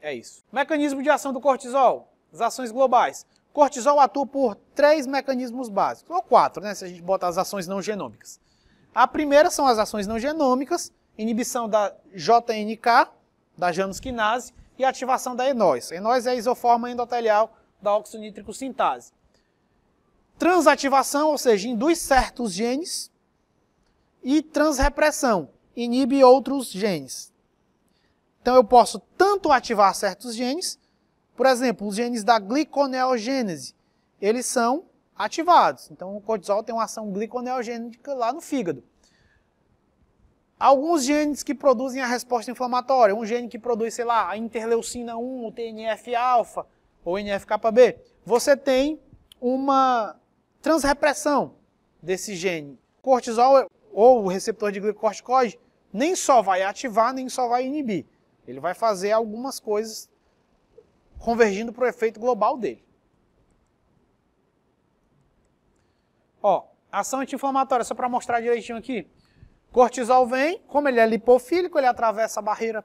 É isso. Mecanismo de ação do cortisol. As ações globais. O cortisol atua por 3 mecanismos básicos, ou 4, né, se a gente botar as ações não genômicas. A primeira são as ações não genômicas, inibição da JNK, da Janus quinase, e ativação da enós. A enós é a isoforma endotelial da oxonítrico sintase. Transativação, ou seja, induz certos genes, e transrepressão, inibe outros genes. Então eu posso tanto ativar certos genes, por exemplo, os genes da gliconeogênese, eles são ativados. Então o cortisol tem uma ação gliconeogênica lá no fígado. Alguns genes que produzem a resposta inflamatória, um gene que produz, sei lá, a interleucina 1, o TNF-alfa ou NF-κB, você tem uma transrepressão desse gene. O cortisol ou o receptor de glicocorticoide nem só vai ativar, nem só vai inibir. Ele vai fazer algumas coisas convergindo para o efeito global dele. Ó, ação anti-inflamatória, só para mostrar direitinho aqui. Cortisol vem, como ele é lipofílico, ele atravessa a barreira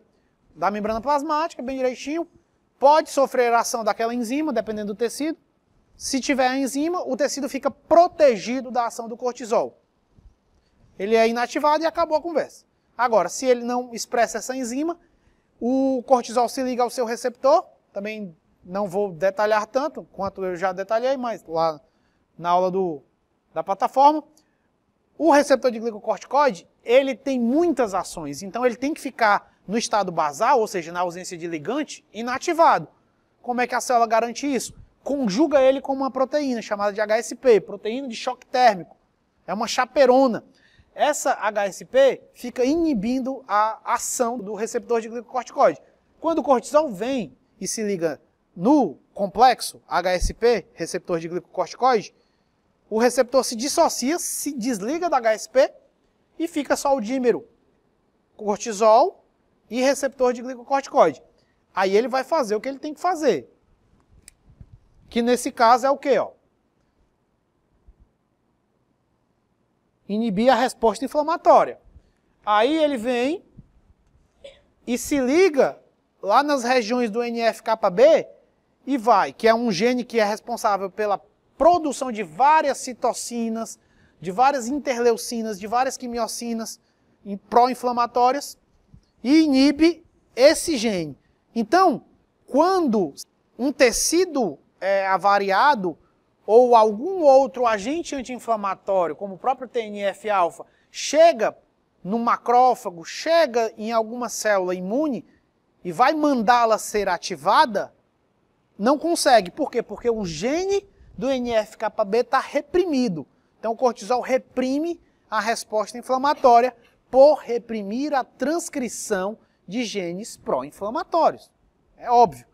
da membrana plasmática, bem direitinho. Pode sofrer ação daquela enzima, dependendo do tecido. Se tiver a enzima, o tecido fica protegido da ação do cortisol. Ele é inativado e acabou a conversa. Agora, se ele não expressa essa enzima, o cortisol se liga ao seu receptor. Também não vou detalhar tanto quanto eu já detalhei, mas lá na aula da plataforma. O receptor de glicocorticoide, ele tem muitas ações, então ele tem que ficar no estado basal, ou seja, na ausência de ligante, inativado. Como é que a célula garante isso? Conjuga ele com uma proteína chamada de HSP, proteína de choque térmico. É uma chaperona. Essa HSP fica inibindo a ação do receptor de glicocorticoide. Quando o cortisol vem e se liga no complexo HSP, receptor de glicocorticoide, o receptor se dissocia, se desliga da HSP e fica só o dímero cortisol e receptor de glicocorticoide. Aí ele vai fazer o que ele tem que fazer. Que nesse caso é o quê? Ó? Inibir a resposta inflamatória. Aí ele vem e se liga lá nas regiões do NF-κB e vai, que é um gene que é responsável pela produção de várias citocinas, de várias interleucinas, de várias quimiocinas pró-inflamatórias e inibe esse gene. Então, quando um tecido é avariado ou algum outro agente anti-inflamatório, como o próprio TNF-alfa, chega no macrófago, chega em alguma célula imune e vai mandá-la ser ativada, não consegue. Por quê? Porque o gene do NF-κB está reprimido. Então o cortisol reprime a resposta inflamatória por reprimir a transcrição de genes pró-inflamatórios. É óbvio.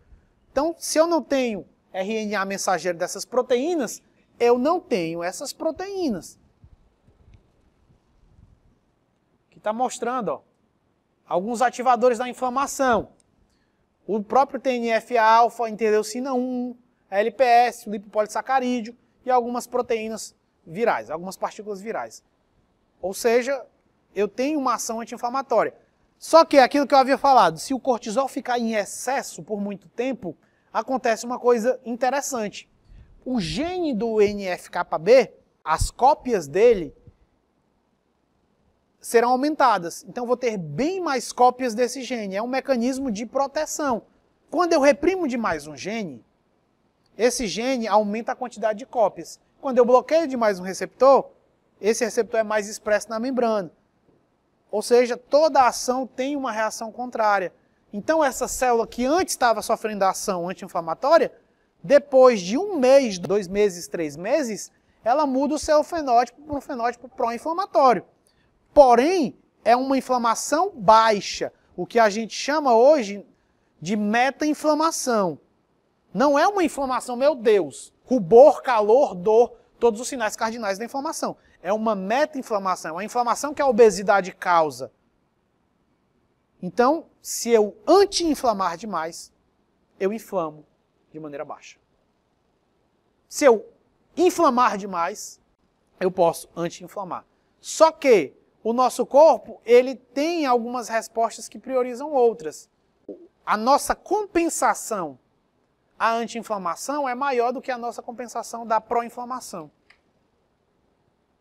Então, se eu não tenho RNA mensageiro dessas proteínas, eu não tenho essas proteínas. Aqui está mostrando, ó, alguns ativadores da inflamação. O próprio TNF-alfa, interleucina 1, a LPS, o lipopolissacarídeo e algumas proteínas virais, algumas partículas virais. Ou seja, eu tenho uma ação anti-inflamatória. Só que é aquilo que eu havia falado, se o cortisol ficar em excesso por muito tempo, acontece uma coisa interessante. O gene do NF-κB, as cópias dele serão aumentadas. Então eu vou ter bem mais cópias desse gene. É um mecanismo de proteção. Quando eu reprimo demais um gene, esse gene aumenta a quantidade de cópias. Quando eu bloqueio demais um receptor, esse receptor é mais expresso na membrana. Ou seja, toda ação tem uma reação contrária. Então essa célula que antes estava sofrendo a ação anti-inflamatória, depois de 1 mês, 2 meses, 3 meses, ela muda o seu fenótipo para um fenótipo pró-inflamatório. Porém, é uma inflamação baixa, o que a gente chama hoje de meta-inflamação. Não é uma inflamação, meu Deus, rubor, calor, dor, todos os sinais cardinais da inflamação. É uma meta-inflamação, é uma inflamação que a obesidade causa. Então, se eu anti-inflamar demais, eu inflamo de maneira baixa. Se eu inflamar demais, eu posso anti-inflamar. Só que o nosso corpo, ele tem algumas respostas que priorizam outras. a nossa compensação à anti-inflamação é maior do que a nossa compensação da pró-inflamação.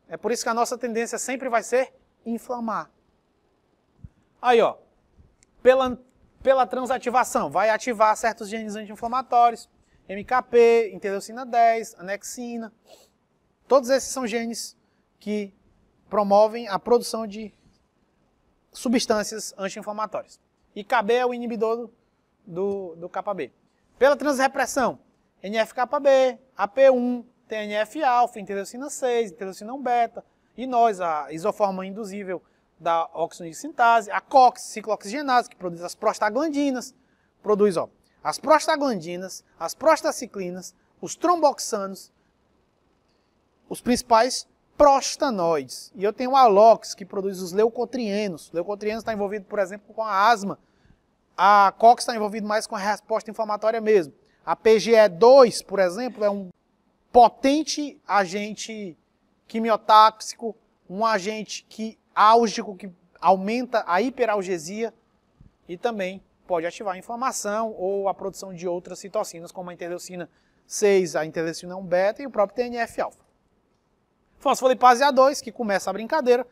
É por isso que a nossa tendência sempre vai ser inflamar. Aí, ó, pela transativação, vai ativar certos genes anti-inflamatórios, MKP, interleucina 10, anexina. Todos esses são genes que promovem a produção de substâncias anti-inflamatórias. E KB é o inibidor do KB. Pela transrepressão, NF-κB, AP1, TNF-alfa, interleucina 6, interleucina 1 beta, e nós, a isoforma induzível da óxido de sintase, a COX, ciclooxigenase, que produz as prostaglandinas, produz as prostaglandinas, as prostaciclinas, os tromboxanos, os principais prostanoides. E eu tenho o ALOX, que produz os leucotrienos. O leucotrieno está envolvido, por exemplo, com a asma. A COX está envolvido mais com a resposta inflamatória mesmo. A PGE2, por exemplo, é um potente agente quimiotáxico, um agente álgico que aumenta a hiperalgesia e também pode ativar a inflamação ou a produção de outras citocinas, como a interleucina 6, a interleucina 1 beta e o próprio TNF-alfa. Fosfolipase A2, que começa a brincadeira,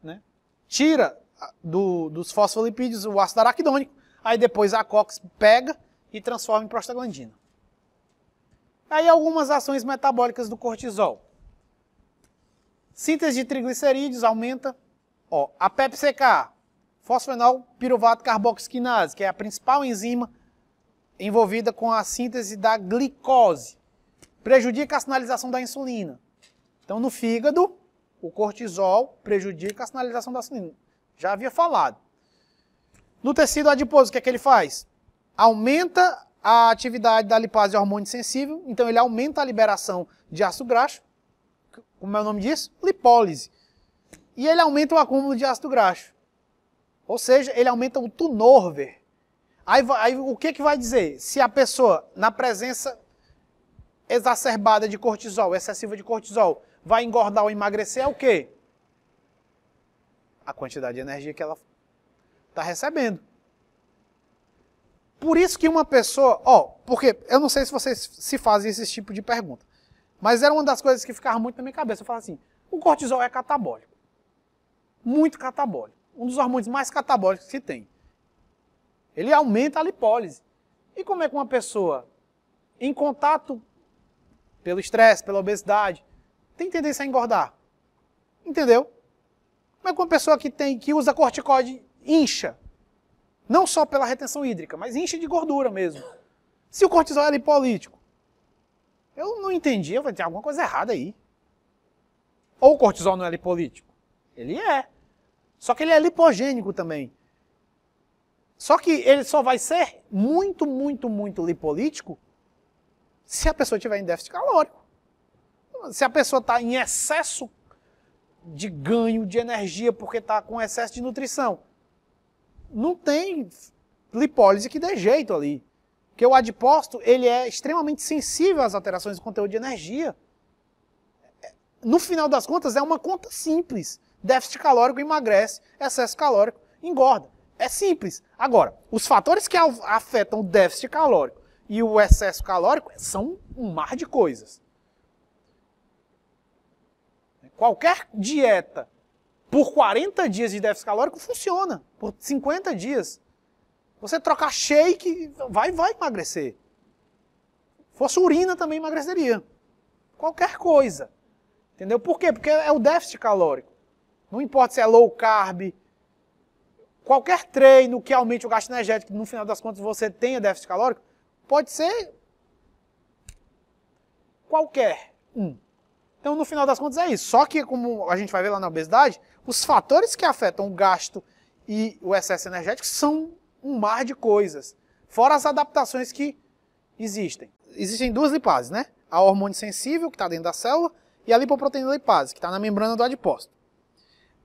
né? Tira dos fosfolipídios o ácido araquidônico, aí depois a COX pega e transforma em prostaglandina. Aí algumas ações metabólicas do cortisol. Síntese de triglicerídeos aumenta. Ó, a PEPCK, fosfenol piruvato carboxquinase, que é a principal enzima envolvida com a síntese da glicose. Prejudica a sinalização da insulina. Então, no fígado, o cortisol prejudica a sinalização da insulina. Já havia falado. No tecido adiposo, o que é que ele faz? Aumenta a atividade da lipase hormônio sensível, então ele aumenta a liberação de ácido graxo. Como é o nome disso? Lipólise. E ele aumenta o acúmulo de ácido graxo. Ou seja, ele aumenta o turnover. Aí o que vai dizer? Se a pessoa, na presença exacerbada de cortisol, excessiva de cortisol, vai engordar ou emagrecer, é o quê? A quantidade de energia que ela está recebendo. Por isso que uma pessoa... porque eu não sei se vocês se fazem esse tipo de pergunta, mas era uma das coisas que ficava muito na minha cabeça. Eu falava assim, o cortisol é catabólico. Muito catabólico. Um dos hormônios mais catabólicos que se tem. Ele aumenta a lipólise. E como é que uma pessoa, em contato pelo estresse, pela obesidade, tem tendência a engordar? Entendeu? Como é que uma pessoa que usa corticoide incha? Não só pela retenção hídrica, mas incha de gordura mesmo. Se o cortisol é lipolítico, eu não entendi, eu falei, tem alguma coisa errada aí. Ou o cortisol não é lipolítico? Ele é. Só que ele é lipogênico também. Só que ele só vai ser muito, muito, muito lipolítico se a pessoa estiver em déficit calórico. Se a pessoa está em excesso de ganho de energia porque está com excesso de nutrição, não tem lipólise que dê jeito ali. Porque o adipócito, ele é extremamente sensível às alterações do conteúdo de energia. No final das contas, é uma conta simples. Déficit calórico emagrece, excesso calórico engorda. É simples. Agora, os fatores que afetam o déficit calórico e o excesso calórico são um mar de coisas. Qualquer dieta por 40 dias de déficit calórico funciona. Por 50 dias. Você trocar shake, vai emagrecer. Fosse urina também emagreceria. Qualquer coisa. Entendeu? Por quê? Porque é o déficit calórico. Não importa se é low carb. Qualquer treino que aumente o gasto energético, no final das contas você tenha déficit calórico, pode ser qualquer um. Então, no final das contas é isso. Só que, como a gente vai ver lá na obesidade, os fatores que afetam o gasto e o excesso energético são um mar de coisas. Fora as adaptações que existem. Existem duas lipases, né? A hormônio sensível, que está dentro da célula, e a lipoproteína lipase, que está na membrana do adipócito.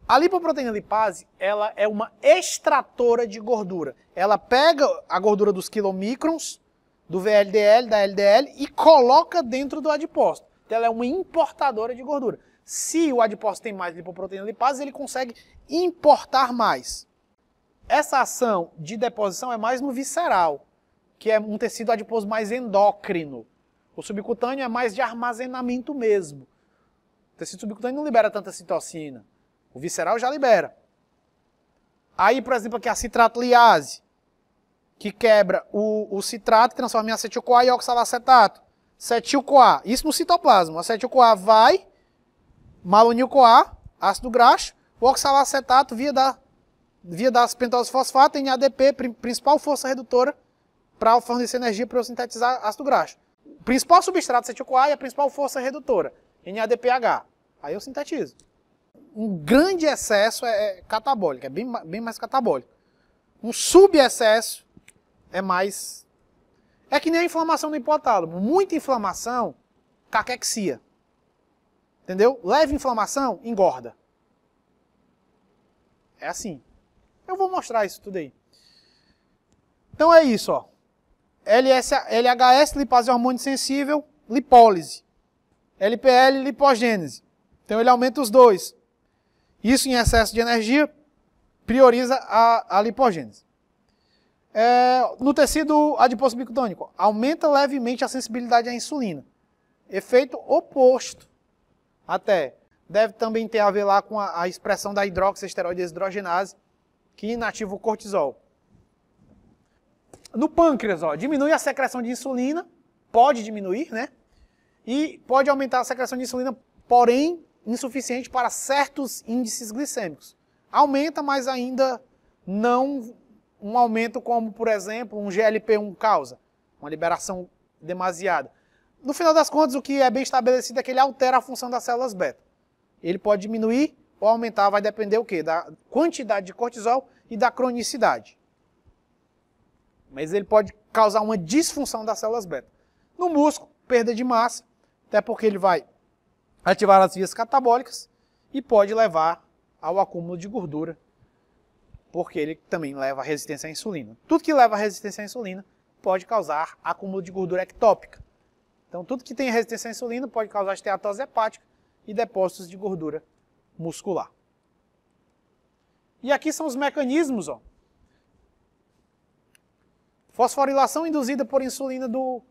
A lipoproteína lipase, ela é uma extratora de gordura. Ela pega a gordura dos quilomicrons, do VLDL, da LDL, e coloca dentro do adipócito. Então ela é uma importadora de gordura. Se o adipócito tem mais lipoproteína lipase, ele consegue importar mais. Essa ação de deposição é mais no visceral, que é um tecido adiposo mais endócrino. O subcutâneo é mais de armazenamento mesmo. O tecido subcutâneo não libera tanta citocina. O visceral já libera. Aí, por exemplo, aqui a citrato-liase, que quebra o citrato e transforma em acetil-CoA e oxalacetato. Acetil-CoA, isso no citoplasma. O acetil-CoA vai, malonil-CoA, ácido graxo, o oxalacetato via das pentose fosfato, NADP, principal força redutora para fornecer energia para eu sintetizar ácido graxo. O principal substrato acetil-CoA e a principal força redutora, NADPH. Aí eu sintetizo. Um grande excesso é catabólico, é bem mais catabólico. Um subexcesso é mais... É que nem a inflamação do hipotálamo. Muita inflamação, caquexia. Entendeu? Leve inflamação, engorda. É assim. Eu vou mostrar isso tudo aí. Então é isso, ó. LHS, lipase hormônio sensível, lipólise. LPL, lipogênese. Então ele aumenta os dois. Isso em excesso de energia prioriza a lipogênese. No tecido adiposo subcutâneo, aumenta levemente a sensibilidade à insulina. Efeito oposto. Até. Deve também ter a ver lá com a expressão da hidroxiesteroide desidrogenase, que inativa o cortisol. No pâncreas, ó, diminui a secreção de insulina, pode diminuir, né? E pode aumentar a secreção de insulina, porém insuficiente para certos índices glicêmicos. Aumenta, mas ainda não um aumento como, por exemplo, um GLP-1 causa, uma liberação demasiada. No final das contas, o que é bem estabelecido é que ele altera a função das células beta. Ele pode diminuir ou aumentar, vai depender o quê? Da quantidade de cortisol e da cronicidade. Mas ele pode causar uma disfunção das células beta. No músculo, perda de massa, até porque ele vai ativar as vias catabólicas e pode levar ao acúmulo de gordura, porque ele também leva à resistência à insulina. Tudo que leva à resistência à insulina pode causar acúmulo de gordura ectópica. Então, tudo que tem resistência à insulina pode causar esteatose hepática e depósitos de gordura muscular. E aqui são os mecanismos, ó. Fosforilação induzida por insulina do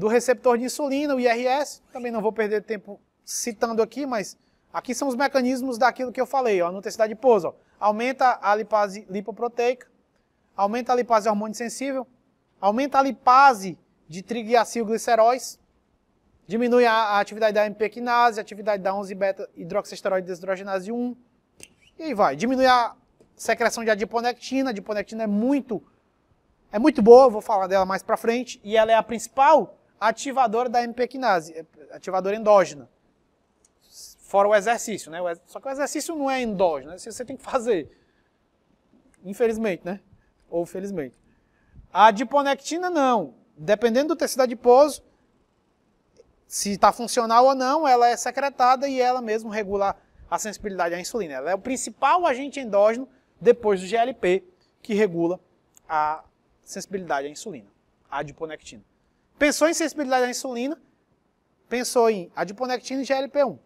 receptor de insulina, o IRS. Também não vou perder tempo citando aqui, mas aqui são os mecanismos daquilo que eu falei, ó, no tecido adiposo. Ó. Aumenta a lipase lipoproteica, aumenta a lipase hormônio sensível, aumenta a lipase de trigliacilgliceróis, diminui a atividade da AMP quinase, a atividade da 11-beta hidroxiesteroide desidrogenase 1, e aí vai. Diminui a secreção de adiponectina. A adiponectina é muito boa, vou falar dela mais pra frente, e ela é a principal ativadora da AMP quinase, ativadora endógena. Fora o exercício, né? Só que o exercício não é endógeno, né? Você tem que fazer. Infelizmente, né? Ou felizmente. A adiponectina não. Dependendo do tecido adiposo, se está funcional ou não, ela é secretada e ela mesmo regula a sensibilidade à insulina. Ela é o principal agente endógeno, depois do GLP, que regula a sensibilidade à insulina, a adiponectina. Pensou em sensibilidade à insulina, pensou em adiponectina e GLP-1.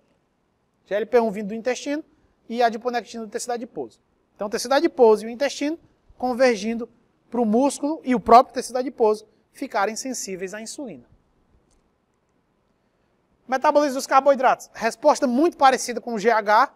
GLP-1 vindo do intestino e adiponectina do tecido adiposo. Então, o tecido adiposo e o intestino convergindo para o músculo e o próprio tecido adiposo ficarem sensíveis à insulina. Metabolismo dos carboidratos. Resposta muito parecida com o GH.